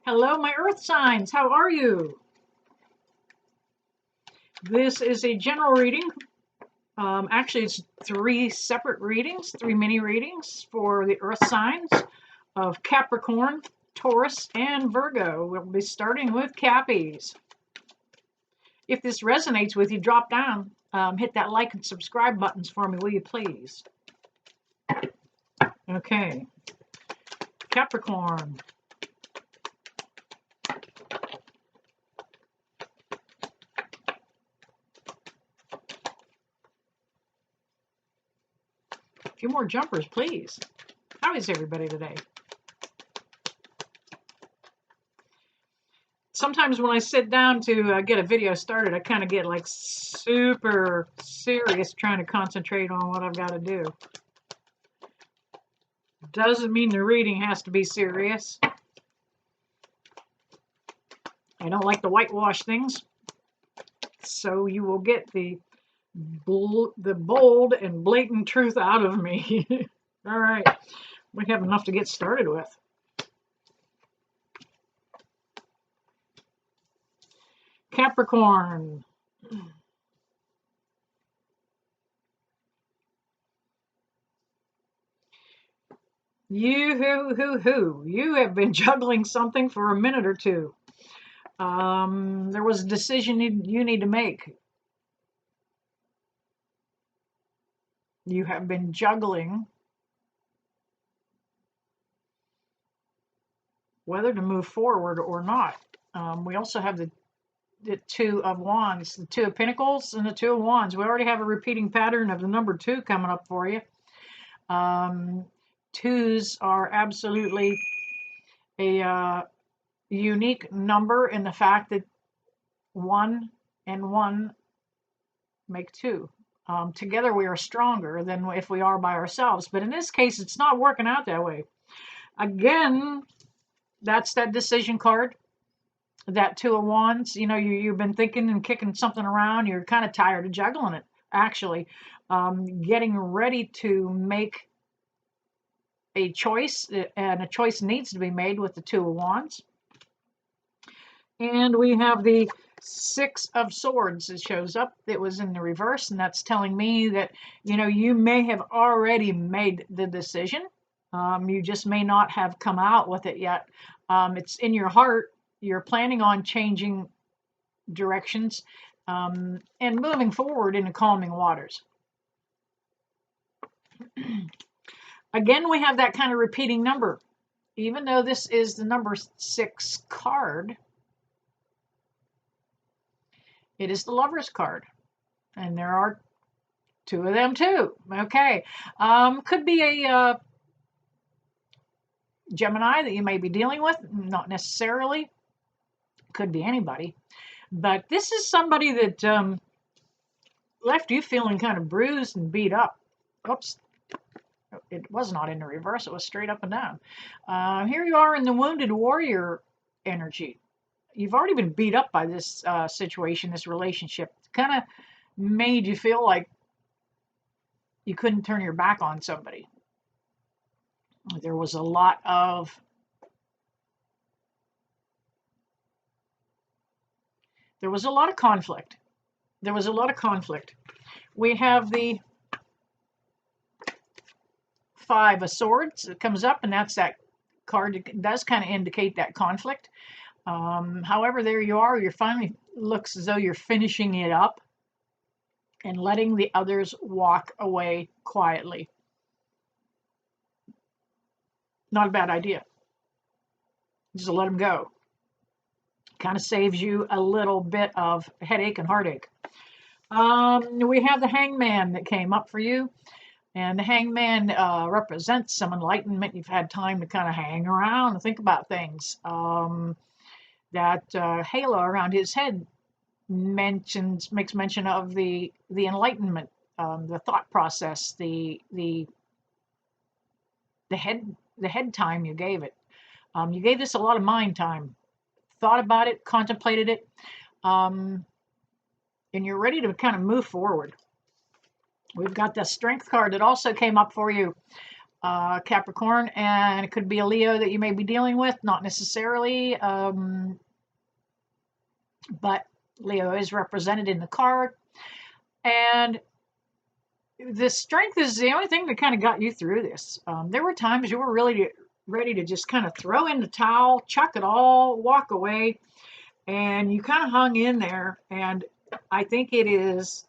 Hello, my earth signs. How are you? This is a general reading. Actually, it's three separate readings, three mini readings for the earth signs of Capricorn, Taurus, and Virgo. We'll be starting with Cappies. If this resonates with you, drop down. Hit that like and subscribe buttons for me, will you please? Okay. Capricorn. A few more jumpers, please. How is everybody today? Sometimes when I sit down to get a video started, I kind of get like super serious trying to concentrate on what I've got to do. Doesn't mean the reading has to be serious. I don't like to whitewash things. So you will get the bold and blatant truth out of me. All right, we have enough to get started with. Capricorn. You have been juggling something for a minute or two. There was a decision you need to make. You have been juggling whether to move forward or not. We also have the Two of Wands, the Two of Pinnacles, and the Two of Wands. We already have a repeating pattern of the number 2 coming up for you. Twos are absolutely a unique number in the fact that 1 and 1 make 2. Together we are stronger than if we are by ourselves. But in this case, it's not working out that way. Again, that's that decision card. That Two of Wands, you know, you've been thinking and kicking something around. You're kind of tired of juggling it, actually. Getting ready to make a choice, and a choice needs to be made with the Two of Wands. And we have the Six of Swords. It shows up. It was in the reverse, and that's telling me that, you know, you may have already made the decision. You just may not have come out with it yet. It's in your heart. You're planning on changing directions and moving forward into calming waters. Again, we have that kind of repeating number. Even though this is the number 6 card, it is the Lover's card. And there are 2 of them too. Okay. Could be a Gemini that you may be dealing with. Not necessarily. Could be anybody. But this is somebody that left you feeling kind of bruised and beat up. Oops. It was not in the reverse. It was straight up and down. Here you are in the wounded warrior energy. You've already been beat up by this situation, this relationship. It kind of made you feel like you couldn't turn your back on somebody. There was a lot of conflict. There was a lot of conflict. We have the 5 of Swords that comes up, and that's that card. It does kind of indicate that conflict. However, there you are. You're finally looks as though you're finishing it up and letting the others walk away quietly. Not a bad idea. Just let them go. Kind of saves you a little bit of headache and heartache. We have the Hangman that came up for you. And the Hangman represents some enlightenment. You've had time to kind of hang around and think about things. That halo around his head makes mention of the enlightenment, the thought process, the head time you gave it. You gave this a lot of mind time. Thought about it, contemplated it, and you're ready to kind of move forward. We've got the Strength card that also came up for you. Capricorn, and it could be a Leo that you may be dealing with, not necessarily, but Leo is represented in the card. And the strength is the only thing that kind of got you through this. There were times you were really ready to just kind of throw in the towel, chuck it all, walk away, and you kind of hung in there. And I think it is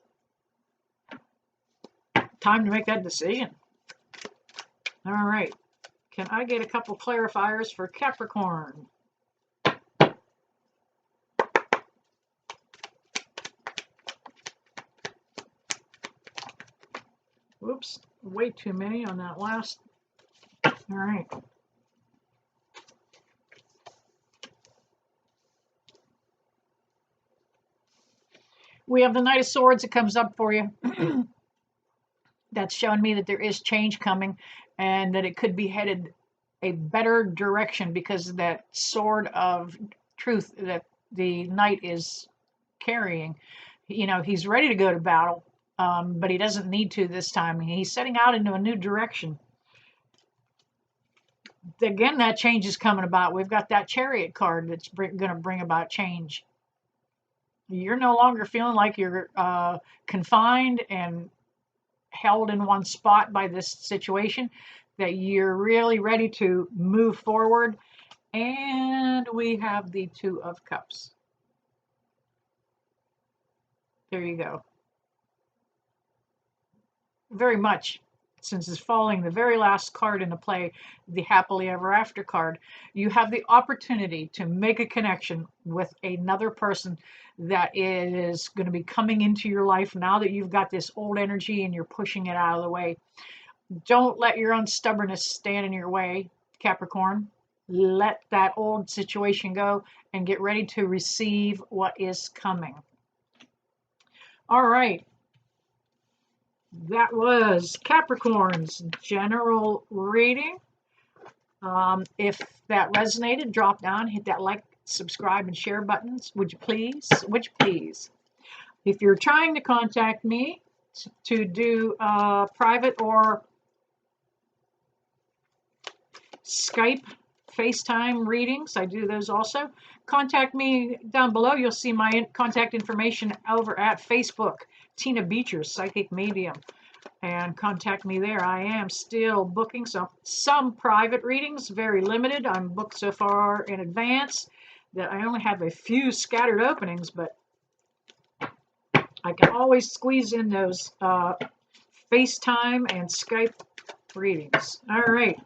time to make that decision. All right. Can I get a couple clarifiers for Capricorn? Whoops, way too many on that last. All right. We have the Knight of Swords that comes up for you. That's showing me that there is change coming and that it could be headed a better direction because of that sword of truth that the knight is carrying. You know, he's ready to go to battle, but he doesn't need to this time. He's setting out into a new direction. Again, that change is coming about. We've got that Chariot card that's going to bring about change. You're no longer feeling like you're confined and held in one spot by this situation, that you're really ready to move forward. And we have the Two of Cups. There you go. Very much, since it's falling the very last card in the play, the Happily Ever After card, you have the opportunity to make a connection with another person that is going to be coming into your life now that you've got this old energy and you're pushing it out of the way. Don't let your own stubbornness stand in your way, Capricorn. Let that old situation go and get ready to receive what is coming. All right. That was Capricorn's general reading. If that resonated, drop down, hit that like, subscribe, and share buttons. Would you please? Would you please? If you're trying to contact me to do private or Skype, FaceTime readings, I do those also. Contact me down below. You'll see my contact information over at Facebook, Tina Beecher, Psychic Medium, and contact me there. I am still booking some private readings, very limited. I'm booked so far in advance that I only have a few scattered openings, but I can always squeeze in those FaceTime and Skype readings. All right.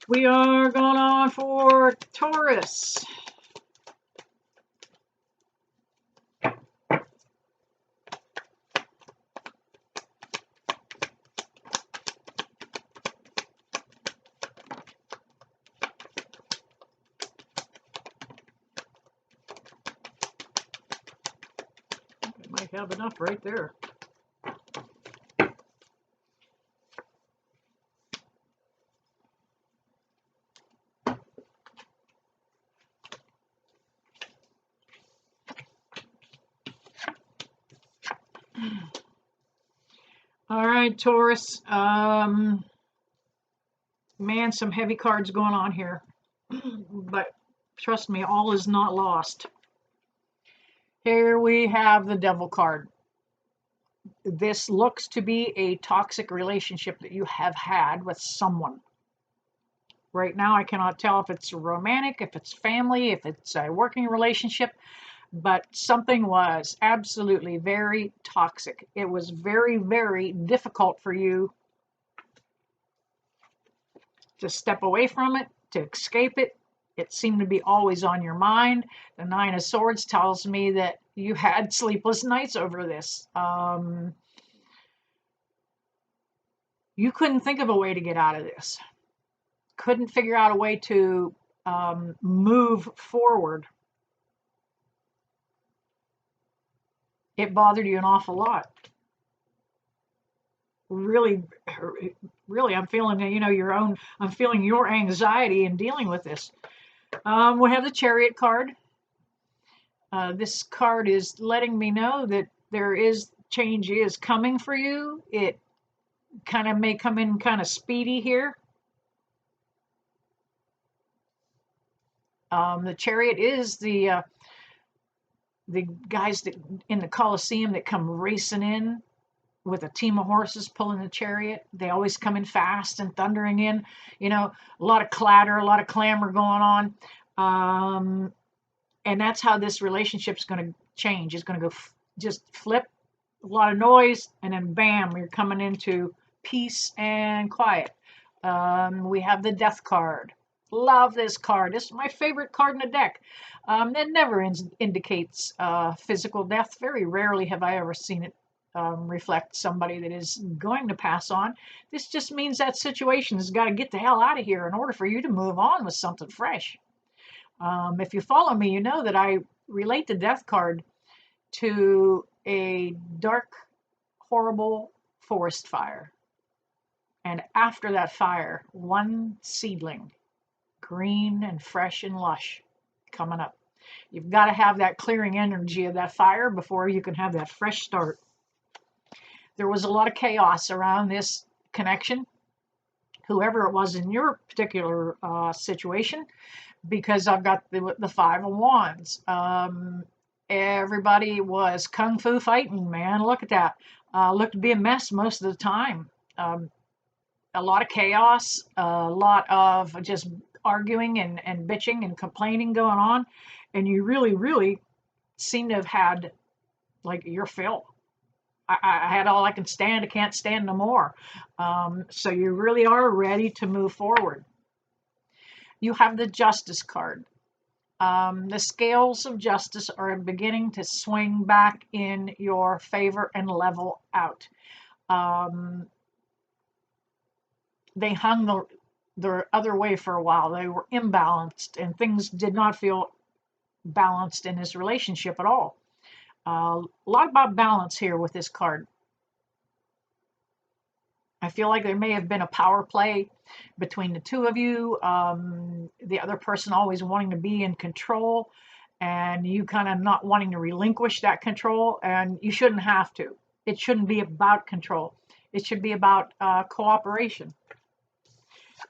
We are going on for Taurus. I might have enough right there. All right, Taurus. Man, some heavy cards going on here. But trust me, all is not lost. Here we have the Devil card. This looks to be a toxic relationship that you have had with someone. Right now, I cannot tell if it's romantic, if it's family, if it's a working relationship, but something was absolutely very toxic. It was very, very difficult for you to step away from it, to escape it. It seemed to be always on your mind. The Nine of Swords tells me that you had sleepless nights over this. You couldn't think of a way to get out of this. Couldn't figure out a way to move forward. It bothered you an awful lot. Really, I'm feeling, I'm feeling your anxiety in dealing with this. We have the Chariot card. This card is letting me know that change is coming for you. It kind of may come in kind of speedy here. The Chariot is the guys that in the Colosseum that come racing in with a team of horses pulling the chariot. They always come in fast and thundering in, a lot of clatter, a lot of clamor going on. And that's how this relationship's going to change. It's going to go just flip, a lot of noise, and then bam, you're coming into peace and quiet. We have the Death card. Love this card. This is my favorite card in the deck. It never indicates physical death. Very rarely have I ever seen it reflect somebody that is going to pass on. This just means that situation has got to get the hell out of here in order for you to move on with something fresh. If you follow me, you know that I relate the Death card to a dark, horrible forest fire. And after that fire, one seedling, green and fresh and lush, coming up. You've got to have that clearing energy of that fire before you can have that fresh start. There was a lot of chaos around this connection, whoever it was in your particular situation, because I've got the Five of Wands. Everybody was kung fu fighting, man. Look at that. Looked to be a mess most of the time. A lot of chaos, a lot of just arguing and bitching and complaining going on. And you really, really seem to have had like your fill. I had all I can stand. I can't stand no more. So you really are ready to move forward. You have the Justice card. The scales of justice are beginning to swing back in your favor and level out. They hung the other way for a while. They were imbalanced and things did not feel balanced in this relationship at all. A lot about balance here with this card. I feel like there may have been a power play between the two of you. The other person always wanting to be in control and you kind of not wanting to relinquish that control, and you shouldn't have to. It shouldn't be about control. It should be about cooperation.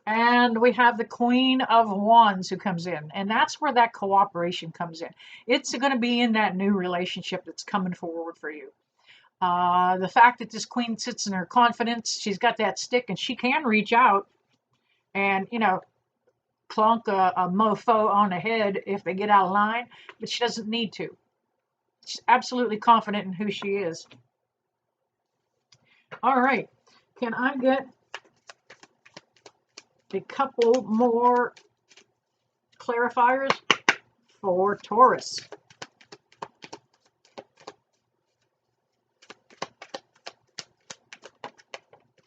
And we have the Queen of Wands who comes in, and that's where that cooperation comes in. It's going to be in that new relationship that's coming forward for you. The fact that this queen sits in her confidence, she's got that stick and she can reach out and, clunk a mofo on the head if they get out of line, but she doesn't need to. She's absolutely confident in who she is. All right. Can I get a couple more clarifiers for Taurus?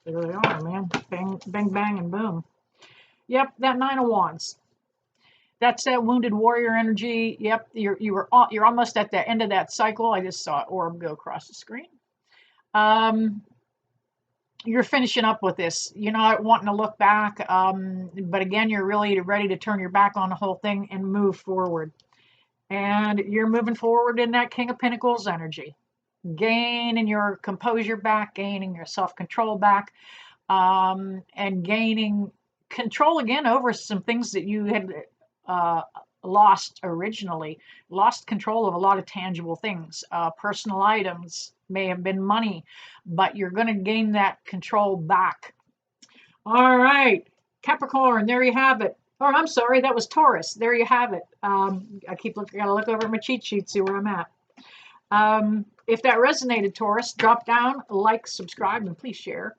There they are, man. Bang, bang, bang, and boom. Yep, that Nine of Wands. That's that wounded warrior energy. Yep, you're almost at the end of that cycle. I just saw an orb go across the screen. You're finishing up with this. You're not wanting to look back, but again, you're really ready to turn your back on the whole thing and move forward. And you're moving forward in that King of Pinnacles energy. Gaining your composure back, gaining your self-control back, and gaining control again over some things that you had lost originally. Lost control of a lot of tangible things. Personal items, may have been money, but you're going to gain that control back. All right, Capricorn, there you have it. Oh, I'm sorry, that was Taurus. There you have it. I keep looking, gotta look over my cheat sheet, see where I'm at. If that resonated, Taurus, drop down, like, subscribe, and please share.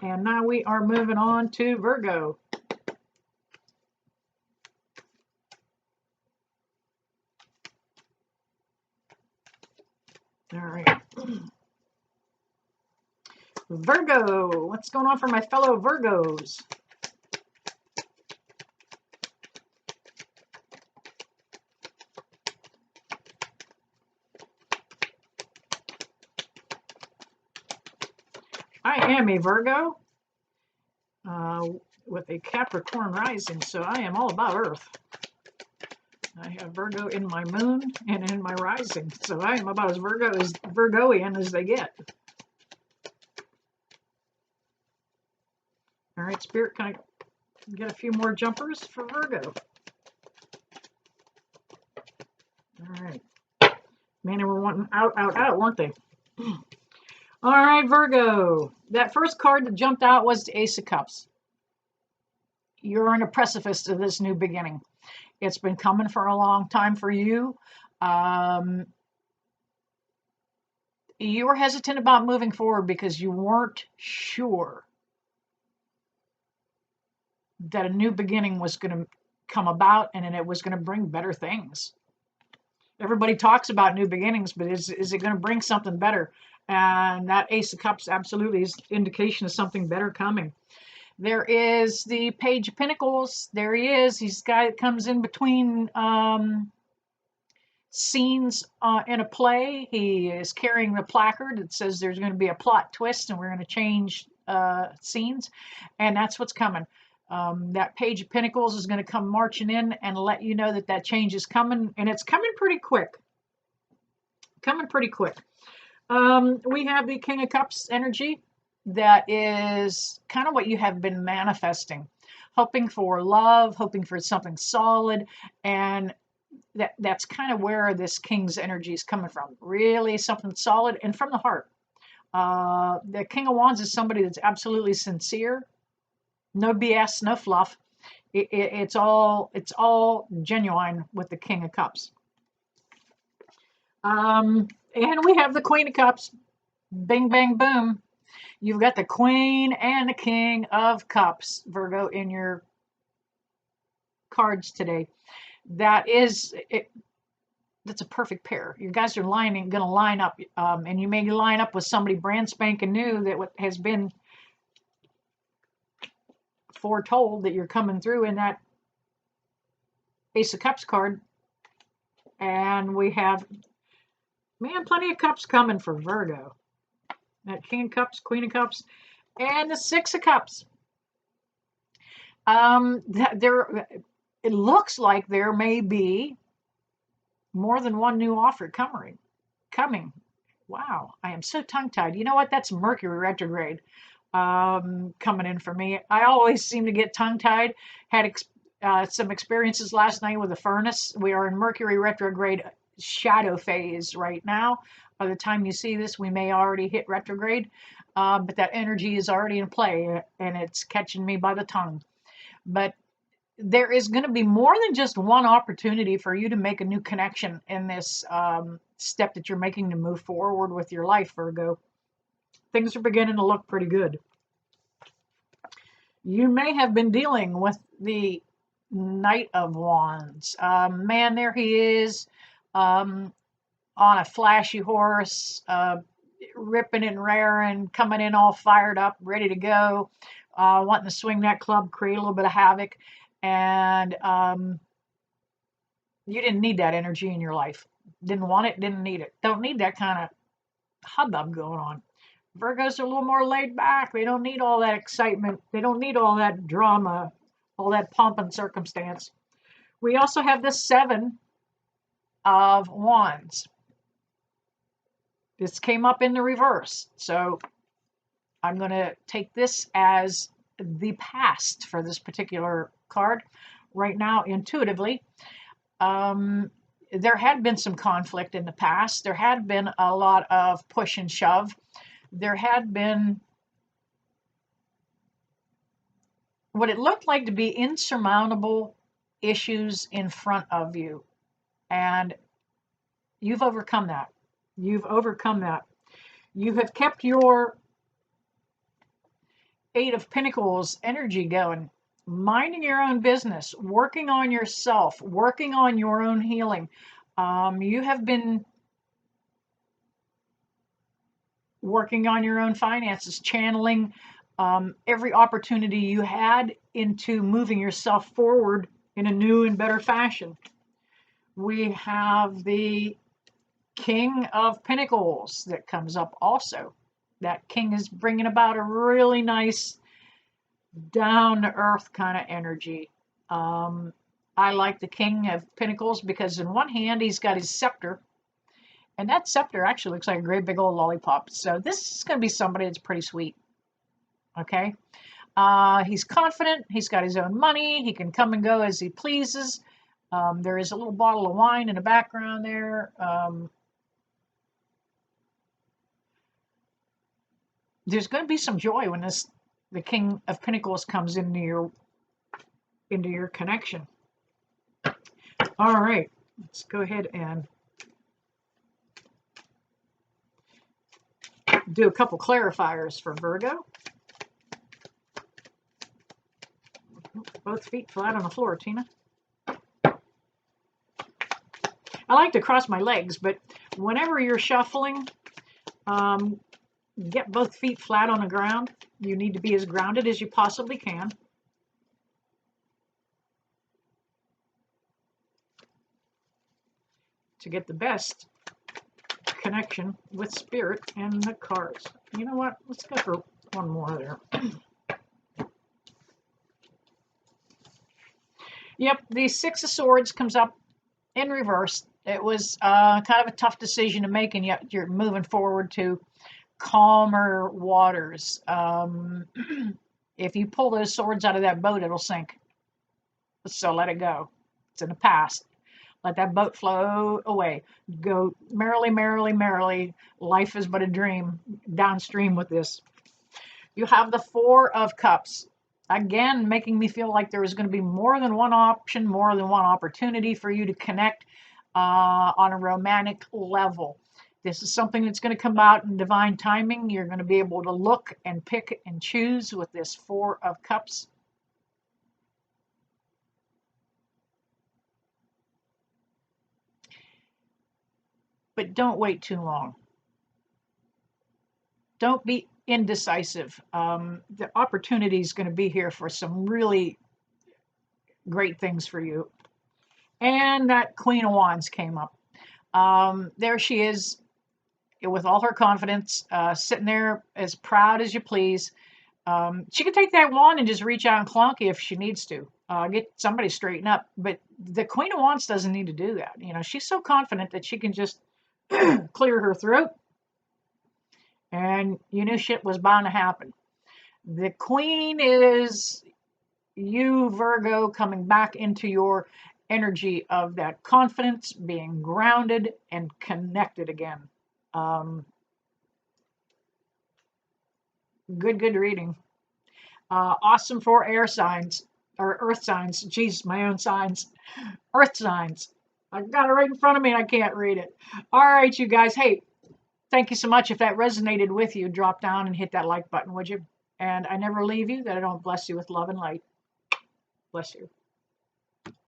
And now we are moving on to Virgo. All right. Virgo, what's going on for my fellow Virgos? I am a Virgo with a Capricorn rising, so I am all about Earth. I have Virgo in my moon and in my rising, so I am about as Virgoian as they get. right, Spirit, can I get a few more jumpers for Virgo? All right. Man, they were wanting out, weren't they? All right, Virgo. That first card that jumped out was the Ace of Cups. You're on a precipice of this new beginning. It's been coming for a long time for you. You were hesitant about moving forward because you weren't sure that a new beginning was going to come about and it was going to bring better things. Everybody talks about new beginnings, but is it going to bring something better? And that Ace of Cups absolutely is indication of something better coming. There is the Page of Pinnacles. There he is. He's the guy that comes in between scenes in a play. He is carrying the placard that says there's going to be a plot twist and we're going to change scenes. And that's what's coming. That Page of Pinnacles is going to come marching in and let you know that change is coming, and it's coming pretty quick. We have the King of Cups energy. That is kind of what you have been manifesting, hoping for love, hoping for something solid, and that's kind of where this King's energy is coming from. Really something solid and from the heart. The King of Wands is somebody that's absolutely sincere. No BS, no fluff. It's all genuine with the King of Cups. And we have the Queen of Cups. Bing, bang, boom. You've got the Queen and the King of Cups, Virgo, in your cards today. That's a perfect pair. You guys are going to line up, and you may line up with somebody brand spanking new that has been foretold that you're coming through in that Ace of Cups card. And we have, man, plenty of cups coming for Virgo. That King of Cups, Queen of Cups, and the Six of Cups. It looks like there may be more than one new offer coming. Wow, I am so tongue-tied. You know what? That's Mercury retrograde coming in for me. I always seem to get tongue-tied. Had some experiences last night with a furnace. We are in Mercury retrograde shadow phase right now. By the time you see this, we may already hit retrograde, but that energy is already in play, and it's catching me by the tongue. But there is going to be more than just one opportunity for you to make a new connection in this step that you're making to move forward with your life, Virgo. Things are beginning to look pretty good. You may have been dealing with the Knight of Wands. Man, there he is on a flashy horse, ripping and raring, coming in all fired up, ready to go, wanting to swing that club, create a little bit of havoc. And you didn't need that energy in your life. Didn't want it, didn't need it. Don't need that kind of hubbub going on. Virgos are a little more laid back. They don't need all that excitement. They don't need all that drama, all that pomp and circumstance. We also have the Seven of Wands. This came up in the reverse. So I'm going to take this as the past for this particular card right now intuitively. There had been some conflict in the past. There had been a lot of push and shove. There had been what it looked like to be insurmountable issues in front of you. And you've overcome that. You've overcome that. You have kept your Eight of Pentacles energy going, minding your own business, working on yourself, working on your own healing. You have been working on your own finances, channeling every opportunity you had into moving yourself forward in a new and better fashion. We have the King of Pentacles that comes up also. That king is bringing about a really nice down-to-earth kind of energy. I like the King of Pentacles because in one hand he's got his scepter, and that scepter actually looks like a great big old lollipop. So this is going to be somebody that's pretty sweet. Okay? He's confident. He's got his own money. He can come and go as he pleases. There is a little bottle of wine in the background there. There's going to be some joy when the King of Pinnacles comes into your connection. All right, let's go ahead and do a couple clarifiers for Virgo. Both feet flat on the floor, Tina. I like to cross my legs, but whenever you're shuffling, get both feet flat on the ground. You need to be as grounded as you possibly can. To get the best connection with spirit and the cards. You know what? Let's go for one more there. Yep, the Six of Swords comes up in reverse. It was kind of a tough decision to make, and yet you're moving forward to calmer waters. If you pull those swords out of that boat, it'll sink. So let it go. It's in the past. Let that boat float away. Go merrily, merrily, merrily. Life is but a dream. Downstream with this. You have the Four of Cups. Again, making me feel like there is going to be more than one option, more than one opportunity for you to connect on a romantic level. This is something that's going to come out in divine timing. You're going to be able to look and pick and choose with this Four of Cups. But don't wait too long. Don't be indecisive. The opportunity is going to be here for some really great things for you. And that Queen of Wands came up. There she is with all her confidence, sitting there as proud as you please. She can take that wand and just reach out and clonk you if she needs to. Get somebody straightened up. But the Queen of Wands doesn't need to do that. You know, she's so confident that she can just clear her throat. And you knew shit was bound to happen. The Queen is you, Virgo, coming back into your energy of that confidence, being grounded and connected again. Good reading. Awesome for air signs or earth signs. Geez, my own signs. Earth signs. I've got it right in front of me and I can't read it. All right, you guys. Hey, thank you so much. If that resonated with you, drop down and hit that like button, would you? And I never leave you, that I don't bless you with love and light. Bless you.